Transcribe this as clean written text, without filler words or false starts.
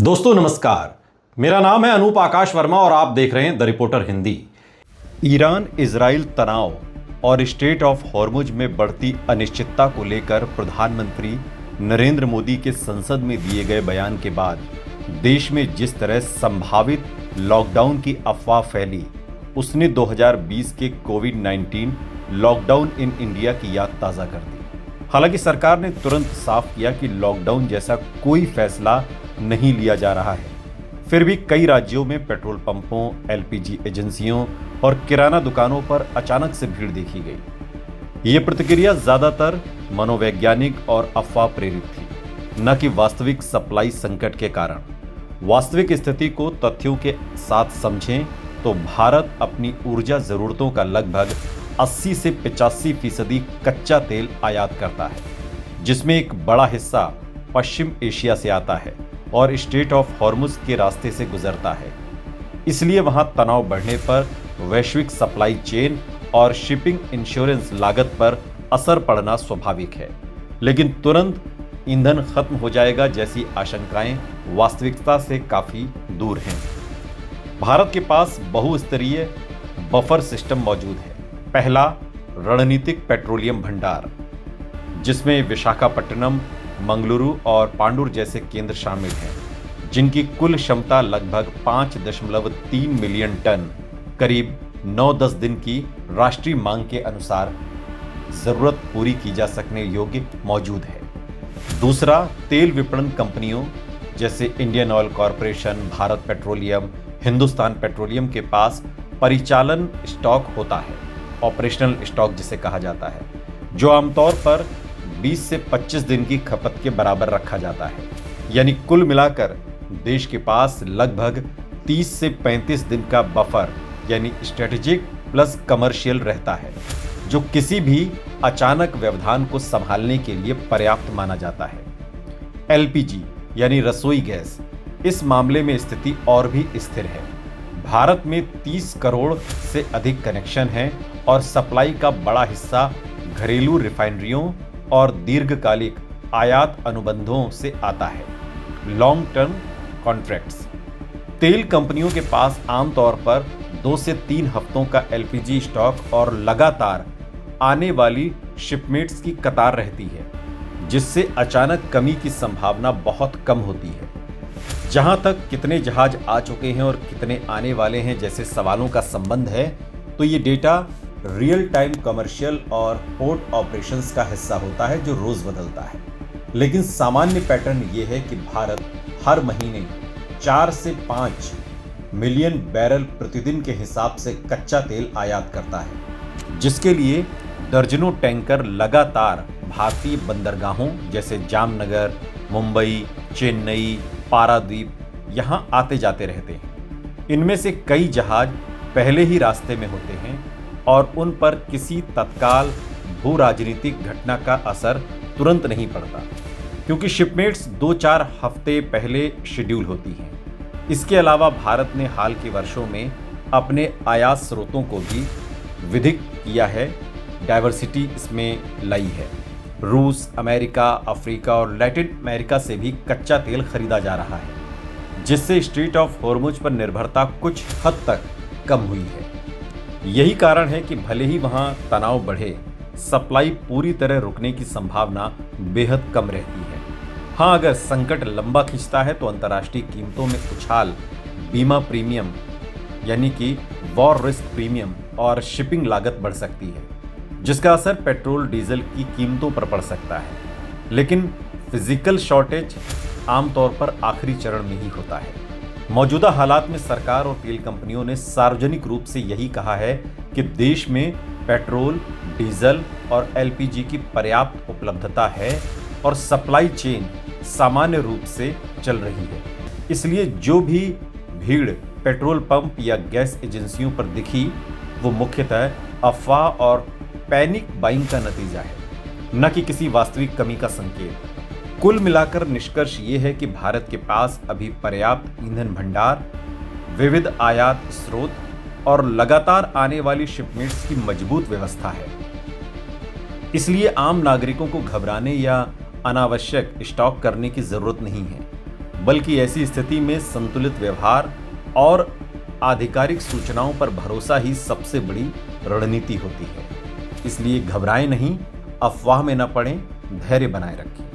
दोस्तों नमस्कार, मेरा नाम है अनूप आकाश वर्मा और आप देख रहे हैं the reporter Hindi. Iran Israel तनाव और स्ट्रेट ऑफ हॉर्मुज में बढ़ती अनिश्चितता को लेकर प्रधानमंत्री नरेंद्र मोदी के संसद में दिए गए बयान के बाद देश में जिस तरह संभावित लॉकडाउन की अफवाह फैली, उसने 2020 के कोविड-19 लॉकडाउन इन इंडिया की याद ताज़ा कर दी। हालांकि सरकार ने तुरंत साफ किया कि लॉकडाउन जैसा कोई फैसला नहीं लिया जा रहा है। फिर भी कई राज्यों में पेट्रोल पंपों, एलपीजी एजेंसियों और किराना दुकानों पर अचानक से भीड़ देखी गई। ये प्रतिक्रिया ज्यादातर मनोवैज्ञानिक और अफवाह प्रेरित थी, न कि वास्तविक सप्लाई संकट के कारण। वास्तविक स्थिति को तथ्यों के साथ समझें तो भारत अपनी ऊर्जा जरूरतों का लगभग 80 से 85% कच्चा तेल आयात करता है, जिसमें एक बड़ा हिस्सा पश्चिम एशिया से आता है और स्ट्रेट ऑफ हॉर्मुज के रास्ते से गुजरता है। इसलिए वहां तनाव बढ़ने पर वैश्विक सप्लाई चेन और शिपिंग इंश्योरेंस लागत पर असर पड़ना स्वाभाविक है। लेकिन तुरंत ईंधन खत्म हो जाएगा जैसी आशंकाएं वास्तविकता से काफी दूर हैं। भारत के पास बहुस्तरीय बफर सिस्टम मौजूद है। पहला, रणनीतिक पेट्रोलियम भंडार, जिसमें विशाखापट्टनम, मंगलुरु और पांडुर जैसे केंद्र शामिल हैं, जिनकी कुल क्षमता लगभग 5.3 मिलियन टन, करीब 9-10 दिन की राष्ट्रीय मांग के अनुसार जरूरत पूरी की जा सकने योग्य मौजूद है। दूसरा, तेल विपणन कंपनियों जैसे Indian oil corporation, Bharat petroleum, Hindustan petroleum के पास परिचालन स्टॉक होता है, ऑपरेशनल स्टॉक जिसे कहा जाता है, जो आमतौर पर 20 से 25 दिन की खपत के बराबर रखा जाता है। यानी कुल मिलाकर देश के पास लगभग 30 से 35 दिन का बफर यानी स्ट्रेटेजिक प्लस कमर्शियल रहता है, जो किसी भी अचानक व्यवधान को संभालने के लिए पर्याप्त माना जाता है। एलपीजी यानी रसोई गैस, इस मामले में स्थिति और भी स्थिर है। भारत में 30 करोड़ से अधिक कनेक्शन हैं और सप्लाई का बड़ा हिस्सा घरेलू रिफाइनरियों और दीर्घकालिक आयात अनुबंधों से आता है। लॉन्ग टर्म कॉन्ट्रैक्ट्स, तेल कंपनियों के पास आमतौर पर 2 से 3 हफ्तों का एलपीजी स्टॉक और लगातार आने वाली शिपमेंट्स की कतार रहती है, जिससे अचानक कमी की संभावना बहुत कम होती है। जहां तक कितने जहाज आ चुके हैं और कितने आने वाले हैं जैसे सवालों का संबंध है, तो ये डेटा रियल टाइम कमर्शियल और पोर्ट ऑपरेशंस का हिस्सा होता है, जो रोज बदलता है। लेकिन सामान्य पैटर्न ये है कि भारत हर महीने 4 से 5 मिलियन बैरल प्रतिदिन के हिसाब से कच्चा तेल आयात करता है, जिसके लिए दर्जनों टैंकर लगातार भारतीय बंदरगाहों जैसे जामनगर, मुंबई, चेन्नई, पारादीप यहाँ आते जाते रहते हैं। इनमें से कई जहाज पहले ही रास्ते में होते हैं और उन पर किसी तत्काल भू राजनीतिक घटना का असर तुरंत नहीं पड़ता, क्योंकि शिपमेंट्स 2-4 हफ्ते पहले शेड्यूल होती हैं। इसके अलावा भारत ने हाल के वर्षों में अपने आयात स्रोतों को भी विविध किया है, डाइवर्सिटी इसमें लाई है। रूस, अमेरिका, अफ्रीका और लैटिन अमेरिका से भी कच्चा तेल खरीदा जा रहा है, जिससे स्ट्रेट ऑफ हॉर्मुज पर निर्भरता कुछ हद तक कम हुई है। यही कारण है कि भले ही वहां तनाव बढ़े, सप्लाई पूरी तरह रुकने की संभावना बेहद कम रहती है। हाँ, अगर संकट लंबा खिंचता है तो अंतर्राष्ट्रीय कीमतों में उछाल, बीमा प्रीमियम यानी कि वॉर रिस्क प्रीमियम और शिपिंग लागत बढ़ सकती है, जिसका असर पेट्रोल डीजल की कीमतों पर पड़ सकता है। लेकिन फिजिकल शॉर्टेज आमतौर पर आखिरी चरण में ही होता है। मौजूदा हालात में सरकार और तेल कंपनियों ने सार्वजनिक रूप से यही कहा है कि देश में पेट्रोल, डीजल और एलपीजी की पर्याप्त उपलब्धता है और सप्लाई चेन सामान्य रूप से चल रही है। इसलिए जो भी भीड़ पेट्रोल पंप या गैस एजेंसियों पर दिखी, वो मुख्यतः अफवाह और पैनिक बाइंग का नतीजा है, न कि किसी वास्तविक कमी का संकेत। कुल मिलाकर निष्कर्ष ये है कि भारत के पास अभी पर्याप्त ईंधन भंडार, विविध आयात स्रोत और लगातार आने वाली शिपमेंट्स की मजबूत व्यवस्था है। इसलिए आम नागरिकों को घबराने या अनावश्यक स्टॉक करने की जरूरत नहीं है। बल्कि ऐसी स्थिति में संतुलित व्यवहार और आधिकारिक सूचनाओं पर भरोसा ही सबसे बड़ी रणनीति होती है। इसलिए घबराएं नहीं, अफवाह में न पड़ें, धैर्य बनाए रखें।